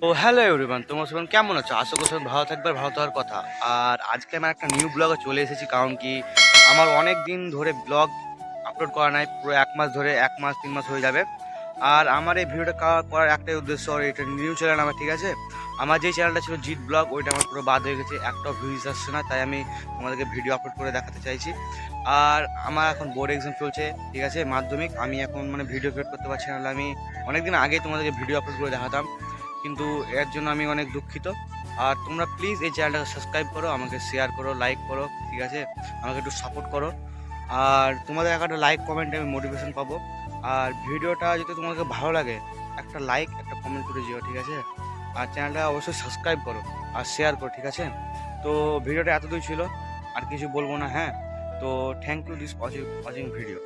ও hello everyone, তোমরা সবাই কেমন আছো? আশা করি সবাই ভালো থাকবে আর ভালো থাকার কথা। আর আজকে আমি একটা নিউ ব্লগে চলে এসেছি, কারণ কি আমার অনেক দিন ধরে ব্লগ আপলোড করা নাই, পুরো 1 মাস ধরে, 1 মাস 3 মাস হয়ে যাবে। আর আমার এই ভিডিওটা করার একটাই উদ্দেশ্য, আর এটা নিউ চ্যানেল আমার, ঠিক আছে? আমার যেই চ্যানেলটা ছিল জিৎ ব্লগ, ওইটা আমার পুরো বাদ হয়ে গেছে, একটাও ভিউজ আসছে না, তাই আমি তোমাদেরকে ভিডিও আপলোড করে দেখাতে চাইছি। আর আমার এখন বোর্ড এক্সাম চলছে, ঠিক আছে, মাধ্যমিক। আমি এখন মানে ভিডিও আপলোড করতে পারছি না, নাহলে আমি অনেকদিন আগে তোমাদেরকে ভিডিও আপলোড করে দেখাতাম, কিন্তু এর জন্য আমি অনেক দুঃখিত। আর তোমরা প্লিজ এই চ্যানেলটাকে সাবস্ক্রাইব করো, আমাকে শেয়ার করো, লাইক করো, ঠিক আছে? আমাকে একটু সাপোর্ট করো। আর তোমাদের একটা লাইক কমেন্টে আমি মোটিভেশন পাবো। আর ভিডিওটা যদি তোমাকে ভালো লাগে, একটা লাইক একটা কমেন্ট করে যেও, ঠিক আছে? আর চ্যানেলটা অবশ্যই সাবস্ক্রাইব করো আর শেয়ার করো, ঠিক আছে? তো ভিডিওটা এতদূর ছিল, আর কিছু বলবো না, হ্যাঁ। তো thank you this watching video.